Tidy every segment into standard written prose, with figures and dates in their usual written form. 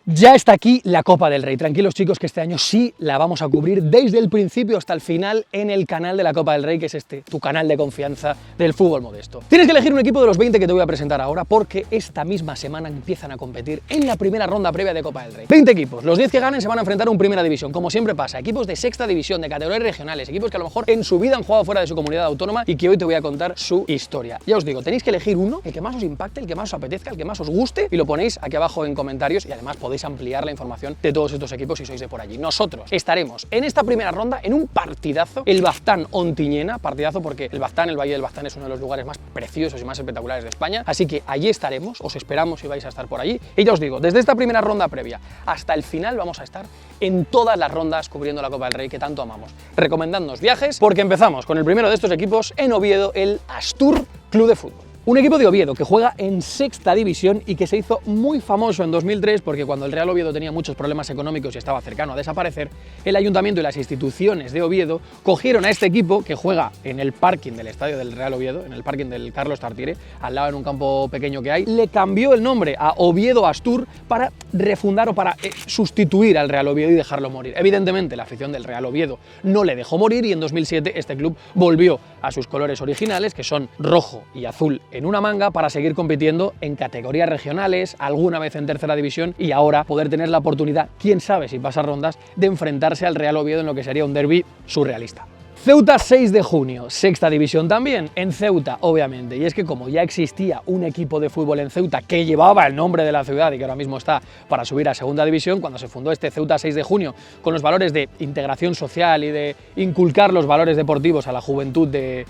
Ya está aquí la Copa del Rey. Tranquilos chicos que este año sí la vamos a cubrir desde el principio hasta el final en el canal de la Copa del Rey, que es tu canal de confianza del fútbol modesto. Tienes que elegir un equipo de los 20 que te voy a presentar ahora porque esta misma semana empiezan a competir en la primera ronda previa de Copa del Rey. 20 equipos, los 10 que ganen se van a enfrentar a un Primera División, como siempre pasa, equipos de sexta división, de categorías regionales, equipos que a lo mejor en su vida han jugado fuera de su comunidad autónoma y que hoy te voy a contar su historia. Ya os digo, tenéis que elegir uno, el que más os impacte, el que más os apetezca, el que más os guste y lo ponéis aquí abajo en comentarios y además podéis ampliar la información de todos estos equipos si sois de por allí. Nosotros estaremos en esta primera ronda en un partidazo, el Baztán-Ontinyena, partidazo porque el Baztán, el Valle del Baztán es uno de los lugares más preciosos y más espectaculares de España, así que allí estaremos, os esperamos si vais a estar por allí. Y ya os digo, desde esta primera ronda previa hasta el final vamos a estar en todas las rondas cubriendo la Copa del Rey que tanto amamos, recomendándonos viajes, porque empezamos con el primero de estos equipos en Oviedo, el Astur Club de Fútbol. Un equipo de Oviedo que juega en sexta división y que se hizo muy famoso en 2003 porque cuando el Real Oviedo tenía muchos problemas económicos y estaba cercano a desaparecer, el ayuntamiento y las instituciones de Oviedo cogieron a este equipo que juega en el parking del estadio del Real Oviedo, en el parking del Carlos Tartiere, al lado en un campo pequeño que hay, le cambió el nombre a Oviedo Astur para refundar o para sustituir al Real Oviedo y dejarlo morir. Evidentemente la afición del Real Oviedo no le dejó morir y en 2007 este club volvió a sus colores originales, que son rojo y azul en una manga, para seguir compitiendo en categorías regionales, alguna vez en tercera división y ahora poder tener la oportunidad, quién sabe si pasa rondas, de enfrentarse al Real Oviedo en lo que sería un derbi surrealista. Ceuta 6 de junio, sexta división también, en Ceuta obviamente, y es que como ya existía un equipo de fútbol en Ceuta que llevaba el nombre de la ciudad y que ahora mismo está para subir a segunda división, cuando se fundó este Ceuta 6 de junio con los valores de integración social y de inculcar los valores deportivos a la juventud de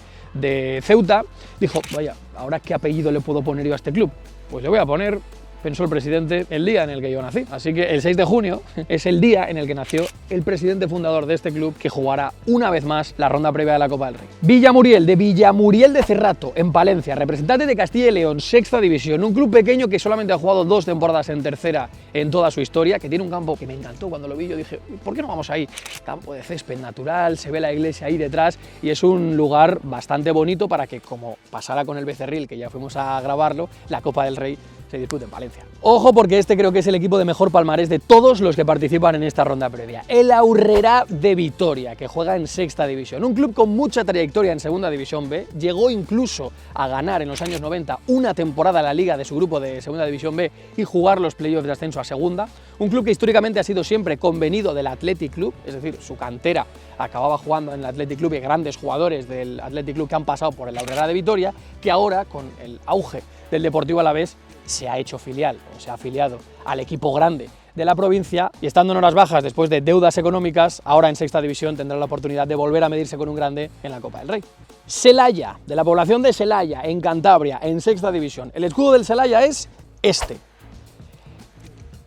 Ceuta, dijo, vaya, ¿ahora qué apellido le puedo poner yo a este club? Pues le voy a poner, pensó el presidente, el día en el que yo nací. Así que el 6 de junio es el día en el que nació el presidente fundador de este club, que jugará una vez más la ronda previa de la Copa del Rey. Villamuriel, de Villamuriel de Cerrato, en Palencia, representante de Castilla y León, sexta división, un club pequeño que solamente ha jugado 2 temporadas en tercera en toda su historia, que tiene un campo que me encantó cuando lo vi. Yo dije, ¿por qué no vamos ahí? Campo de césped natural, se ve la iglesia ahí detrás y es un lugar bastante bonito para que, como pasara con el Becerril, que ya fuimos a grabarlo, la Copa del Rey se dispute en Valencia. Ojo, porque este creo que es el equipo de mejor palmarés de todos los que participan en esta ronda previa. El Aurrera de Vitoria, que juega en sexta división. Un club con mucha trayectoria en segunda división B. Llegó incluso a ganar en los años 90 una temporada en la liga de su grupo de segunda división B y jugar los playoffs de ascenso a segunda. Un club que históricamente ha sido siempre convenido del Athletic Club, es decir, su cantera acababa jugando en el Athletic Club y grandes jugadores del Athletic Club que han pasado por el Aurrera de Vitoria, que ahora, con el auge del Deportivo Alavés, se ha hecho filial o se ha afiliado al equipo grande de la provincia y, estando en horas bajas después de deudas económicas, ahora en sexta división tendrá la oportunidad de volver a medirse con un grande en la Copa del Rey. Celaya, de la población de Celaya, en Cantabria, en sexta división. El escudo del Celaya es este,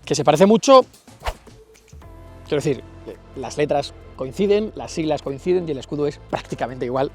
que se parece mucho, quiero decir, las letras coinciden, las siglas coinciden y el escudo es prácticamente igual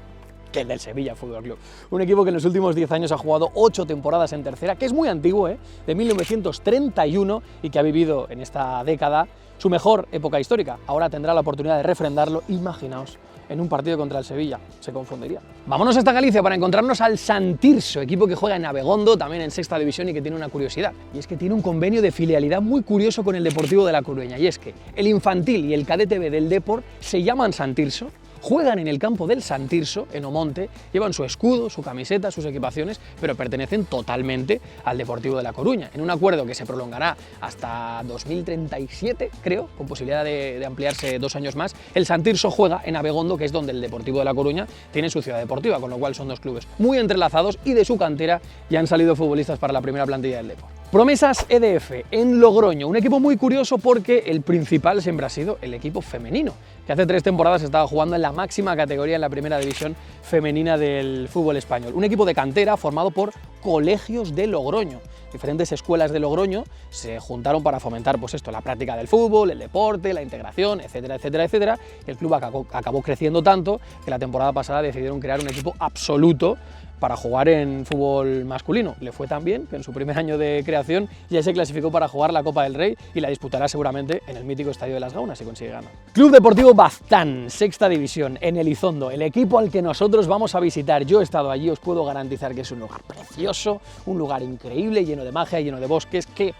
que el del Sevilla Fútbol Club. Un equipo que en los últimos 10 años ha jugado 8 temporadas en tercera, que es muy antiguo, de 1931, y que ha vivido en esta década su mejor época histórica. Ahora tendrá la oportunidad de refrendarlo, imaginaos, en un partido contra el Sevilla, se confundiría. Vámonos hasta Galicia para encontrarnos al Santirso, equipo que juega en Abegondo, también en sexta división, y que tiene una curiosidad, y es que tiene un convenio de filialidad muy curioso con el Deportivo de La Coruña, y es que el infantil y el cadete B del Depor se llaman Santirso, juegan en el campo del Santirso, en Omonte, llevan su escudo, su camiseta, sus equipaciones, pero pertenecen totalmente al Deportivo de La Coruña, en un acuerdo que se prolongará hasta 2037, creo, con posibilidad de ampliarse 2 años más. El Santirso juega en Abegondo, que es donde el Deportivo de La Coruña tiene su ciudad deportiva, con lo cual son 2 clubes muy entrelazados y de su cantera ya han salido futbolistas para la primera plantilla del Depor. Promesas EDF, en Logroño, un equipo muy curioso porque el principal siempre ha sido el equipo femenino, que hace 3 temporadas estaba jugando en la máxima categoría en la primera división femenina del fútbol español. Un equipo de cantera formado por colegios de Logroño. Diferentes escuelas de Logroño se juntaron para fomentar, pues esto, la práctica del fútbol, el deporte, la integración, etcétera, etcétera, etcétera. El club acabó creciendo tanto que la temporada pasada decidieron crear un equipo absoluto para jugar en fútbol masculino. Le fue tan bien que en su primer año de creación ya se clasificó para jugar la Copa del Rey y la disputará seguramente en el mítico Estadio de las Gaunas si consigue ganar. Club Deportivo Baztán, sexta división, en Elizondo, el equipo al que nosotros vamos a visitar. Yo he estado allí, os puedo garantizar que es un lugar precioso, un lugar increíble, lleno de magia, lleno de bosques, que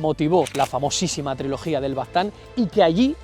motivó la famosísima trilogía del Baztán y que allí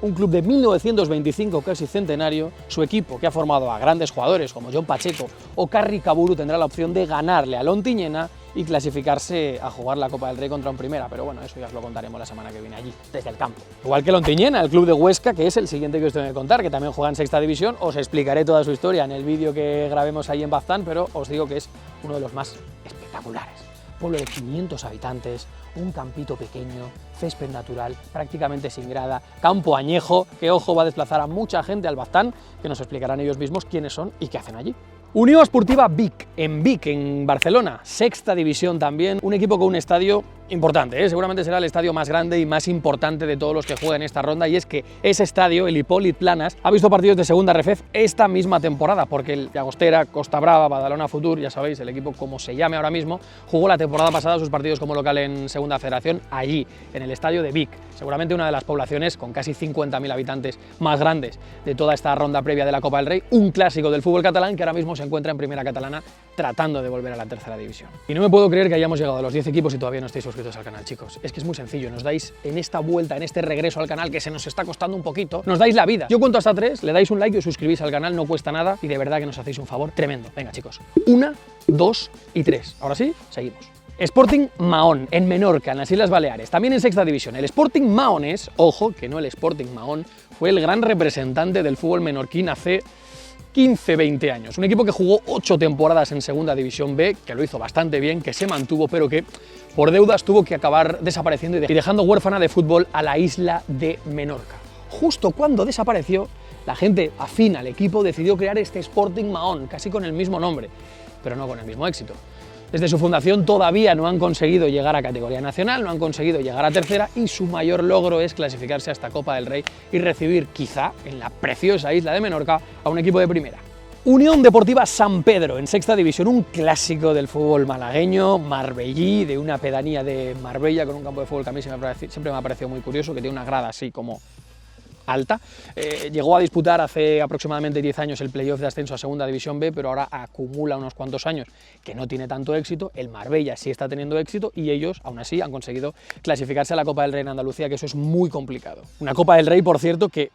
un club de 1925 casi centenario, su equipo que ha formado a grandes jugadores como John Pacheco o Carri Caburu tendrá la opción de ganarle al Ontinyena y clasificarse a jugar la Copa del Rey contra un Primera, pero bueno, eso ya os lo contaremos la semana que viene allí, desde el campo. Igual que el Ontinyena, el club de Huesca, que es el siguiente que os tengo que contar, que también juega en Sexta División, os explicaré toda su historia en el vídeo que grabemos ahí en Baztán, pero os digo que es uno de los más espectaculares. Pueblo de 500 habitantes, un campito pequeño, césped natural, prácticamente sin grada, campo añejo, que ojo va a desplazar a mucha gente al Baztán, que nos explicarán ellos mismos quiénes son y qué hacen allí. Unió Esportiva Vic, en Barcelona, Sexta División también, un equipo con un estadio importante, ¿eh? Seguramente será el estadio más grande y más importante de todos los que juegan esta ronda, y es que ese estadio, el Hipòlit Planas, ha visto partidos de segunda RFEF esta misma temporada, porque el Llagostera, Costa Brava, Badalona Futur, ya sabéis, el equipo como se llame ahora mismo, jugó la temporada pasada sus partidos como local en Segunda Federación allí, en el estadio de Vic, seguramente una de las poblaciones con casi 50.000 habitantes más grandes de toda esta ronda previa de la Copa del Rey, un clásico del fútbol catalán que ahora mismo se encuentra en Primera Catalana tratando de volver a la Tercera División. Y no me puedo creer que hayamos llegado a los 10 equipos y todavía no estáis suscritos al canal, chicos. Es que es muy sencillo, nos dais en esta vuelta, en este regreso al canal que se nos está costando un poquito, nos dais la vida. Yo cuento hasta 3, le dais un like y os suscribís al canal, no cuesta nada y de verdad que nos hacéis un favor tremendo. Venga, chicos, 1, 2 y 3. Ahora sí, seguimos. Sporting Mahón, en Menorca, en las Islas Baleares, también en Sexta División. El Sporting Mahones, ojo, que no el Sporting Mahón, fue el gran representante del fútbol menorquín hace 15-20 años. Un equipo que jugó 8 temporadas en Segunda División B, que lo hizo bastante bien, que se mantuvo, pero que por deudas tuvo que acabar desapareciendo y dejando huérfana de fútbol a la isla de Menorca. Justo cuando desapareció, la gente afín al equipo decidió crear este Sporting Mahón, casi con el mismo nombre, pero no con el mismo éxito. Desde su fundación todavía no han conseguido llegar a categoría nacional, no han conseguido llegar a tercera y su mayor logro es clasificarse a esta Copa del Rey y recibir, quizá, en la preciosa isla de Menorca, a un equipo de primera. Unión Deportiva San Pedro, en Sexta División, un clásico del fútbol malagueño, marbellí, de una pedanía de Marbella, con un campo de fútbol que a mí siempre me ha parecido muy curioso, que tiene una grada así como alta. Llegó a disputar hace aproximadamente 10 años el playoff de ascenso a Segunda División B, pero ahora acumula unos cuantos años que no tiene tanto éxito. El Marbella sí está teniendo éxito y ellos, aún así, han conseguido clasificarse a la Copa del Rey en Andalucía, que eso es muy complicado. Una Copa del Rey, por cierto, que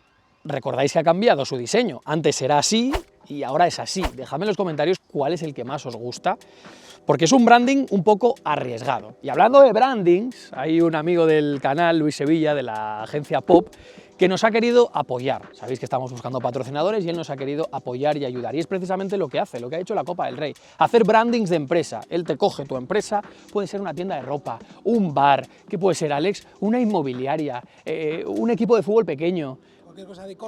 recordáis que ha cambiado su diseño. Antes era así y ahora es así. Dejadme en los comentarios cuál es el que más os gusta, porque es un branding un poco arriesgado. Y hablando de brandings, hay un amigo del canal, Luis Sevilla, de la agencia Pop, que nos ha querido apoyar. Sabéis que estamos buscando patrocinadores y él nos ha querido apoyar y ayudar. Y es precisamente lo que hace, lo que ha hecho la Copa del Rey. Hacer brandings de empresa. Él te coge tu empresa, puede ser una tienda de ropa, un bar, ¿qué puede ser, Alex? Una inmobiliaria, un equipo de fútbol pequeño,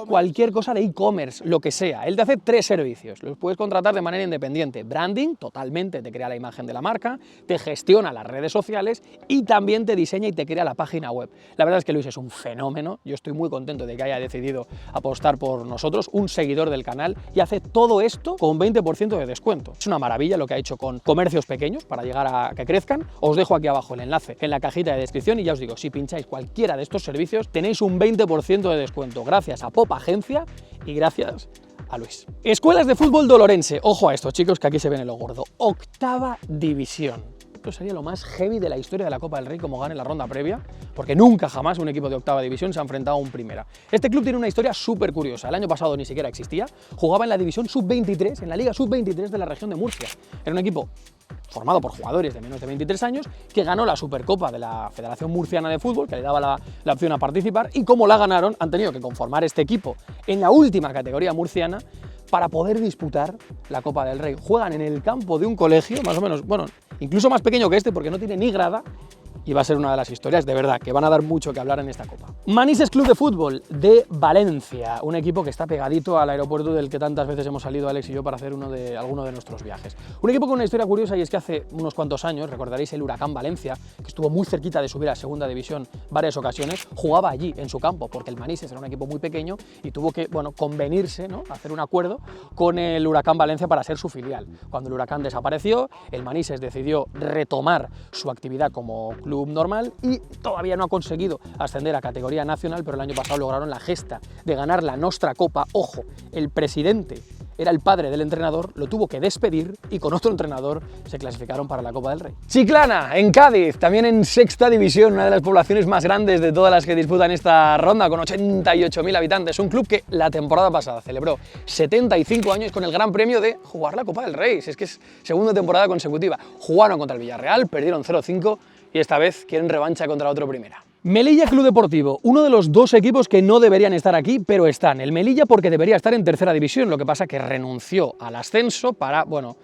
cualquier cosa de e-commerce, lo que sea. Él te hace 3 servicios, los puedes contratar de manera independiente. Branding, totalmente, te crea la imagen de la marca, te gestiona las redes sociales y también te diseña y te crea la página web. La verdad es que Luis es un fenómeno, yo estoy muy contento de que haya decidido apostar por nosotros, un seguidor del canal, y hace todo esto con 20% de descuento. Es una maravilla lo que ha hecho con comercios pequeños para llegar a que crezcan. Os dejo aquí abajo el enlace en la cajita de descripción y ya os digo, si pincháis cualquiera de estos servicios tenéis un 20% de descuento. Gracias a Pop Agencia y gracias a Luis. Escuelas de fútbol dolorense. Ojo a esto, chicos, que aquí se viene lo gordo. Octava división. Esto sería lo más heavy de la historia de la Copa del Rey como gane la ronda previa, porque nunca jamás un equipo de octava división se ha enfrentado a un primera. Este club tiene una historia súper curiosa. El año pasado ni siquiera existía. Jugaba en la división sub-23, en la liga sub-23 de la región de Murcia. Era un equipo formado por jugadores de menos de 23 años, que ganó la Supercopa de la Federación Murciana de Fútbol, que le daba la opción a participar, y como la ganaron, han tenido que conformar este equipo en la última categoría murciana para poder disputar la Copa del Rey. Juegan en el campo de un colegio, más o menos, bueno, incluso más pequeño que este, porque no tiene ni grada, y va a ser una de las historias, de verdad, que van a dar mucho que hablar en esta Copa. Manises Club de Fútbol de Valencia, un equipo que está pegadito al aeropuerto del que tantas veces hemos salido Alex y yo para hacer alguno de nuestros viajes. Un equipo con una historia curiosa, y es que hace unos cuantos años, recordaréis el Huracán Valencia, que estuvo muy cerquita de subir a Segunda División varias ocasiones, jugaba allí, en su campo, porque el Manises era un equipo muy pequeño y tuvo que, bueno, convenirse, ¿no?, hacer un acuerdo con el Huracán Valencia para ser su filial. Cuando el Huracán desapareció, el Manises decidió retomar su actividad como club normal y todavía no ha conseguido ascender a categoría nacional, pero el año pasado lograron la gesta de ganar la Nostra Copa. Ojo, el presidente era el padre del entrenador, lo tuvo que despedir y con otro entrenador se clasificaron para la Copa del Rey. Chiclana, en Cádiz, también en sexta división, una de las poblaciones más grandes de todas las que disputan esta ronda, con 88.000 habitantes. Un club que la temporada pasada celebró 75 años con el gran premio de jugar la Copa del Rey. Si es que es segunda temporada consecutiva. Jugaron contra el Villarreal, perdieron 0-5 y esta vez quieren revancha contra otro primera. Melilla Club Deportivo, uno de los dos equipos que no deberían estar aquí, pero están. El Melilla porque debería estar en tercera división, lo que pasa que renunció al ascenso para, bueno,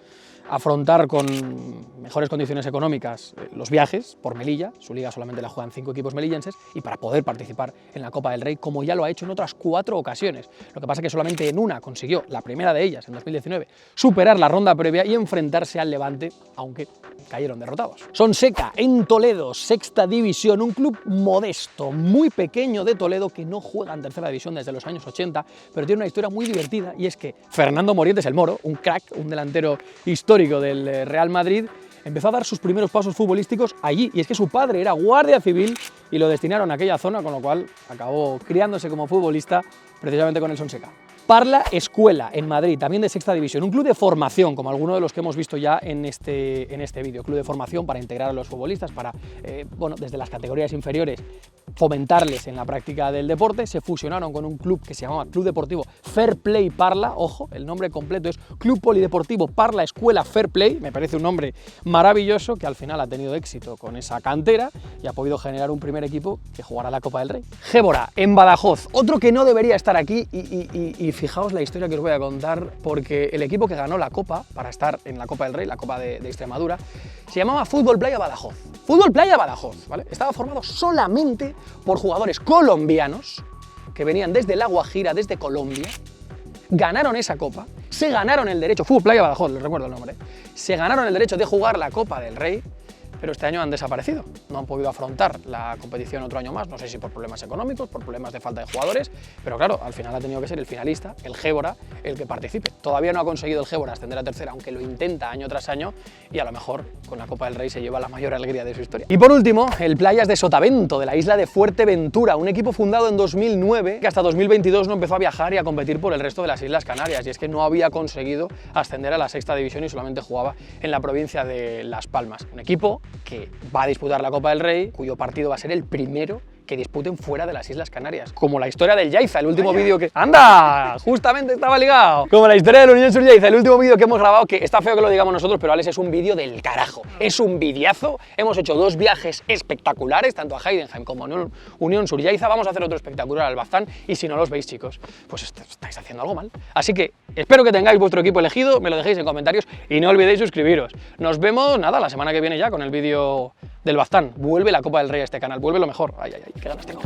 afrontar con mejores condiciones económicas los viajes por Melilla, su liga solamente la juegan 5 equipos melillenses, y para poder participar en la Copa del Rey, como ya lo ha hecho en otras 4 ocasiones. Lo que pasa es que solamente en una consiguió, la primera de ellas, en 2019, superar la ronda previa y enfrentarse al Levante, aunque cayeron derrotados. Sonseca, en Toledo, sexta división, un club modesto, muy pequeño de Toledo, que no juega en tercera división desde los años 80, pero tiene una historia muy divertida, y es que Fernando Morientes el Moro, un crack, un delantero histórico del Real Madrid, empezó a dar sus primeros pasos futbolísticos allí, y es que su padre era guardia civil y lo destinaron a aquella zona, con lo cual acabó criándose como futbolista precisamente con el Sonseca. Parla Escuela, en Madrid, también de sexta división, un club de formación, como alguno de los que hemos visto ya en este vídeo, club de formación para integrar a los futbolistas, para, bueno, desde las categorías inferiores, fomentarles en la práctica del deporte. Se fusionaron con un club que se llamaba Club Deportivo Fair Play Parla, ojo, el nombre completo es Club Polideportivo Parla Escuela Fair Play, me parece un nombre maravilloso, que al final ha tenido éxito con esa cantera y ha podido generar un primer equipo que jugará la Copa del Rey. Gébora, en Badajoz, otro que no debería estar aquí, y fijaos la historia que os voy a contar, porque el equipo que ganó la Copa, para estar en la Copa del Rey, la Copa de Extremadura, se llamaba Fútbol Playa Badajoz. Fútbol Playa Badajoz, ¿vale? Estaba formado solamente por jugadores colombianos que venían desde La Guajira, desde Colombia, ganaron esa Copa, se ganaron el derecho, Fútbol Playa Badajoz, les recuerdo el nombre, se ganaron el derecho de jugar la Copa del Rey, pero este año han desaparecido, no han podido afrontar la competición otro año más, no sé si por problemas económicos, por problemas de falta de jugadores, pero claro, al final ha tenido que ser el finalista, el Gébora, el que participe. Todavía no ha conseguido el Gébora ascender a tercera, aunque lo intenta año tras año, y a lo mejor con la Copa del Rey se lleva la mayor alegría de su historia. Y por último, el Playas de Sotavento, de la isla de Fuerteventura, un equipo fundado en 2009, que hasta 2022 no empezó a viajar y a competir por el resto de las Islas Canarias, y es que no había conseguido ascender a la sexta división y solamente jugaba en la provincia de Las Palmas. Un equipo que va a disputar la Copa del Rey, cuyo partido va a ser el primero que disputen fuera de las Islas Canarias. Como la historia del Yaiza, el último vídeo que... ¡Anda! Justamente estaba ligado. Como la historia del Unión Sur-Yaiza, el último vídeo que hemos grabado, que está feo que lo digamos nosotros, pero Alex, es un vídeo del carajo. Es un videazo. Hemos hecho 2 viajes espectaculares, tanto a Heidenheim como a Unión Sur-Yaiza. Vamos a hacer otro espectacular al Baztán, y si no los veis, chicos, pues estáis haciendo algo mal. Así que espero que tengáis vuestro equipo elegido, me lo dejéis en comentarios y no olvidéis suscribiros. Nos vemos, nada, la semana que viene ya con el vídeo del Baztán. Vuelve la Copa del Rey a este canal, vuelve lo mejor. Ay, ay, ay, qué ganas tengo.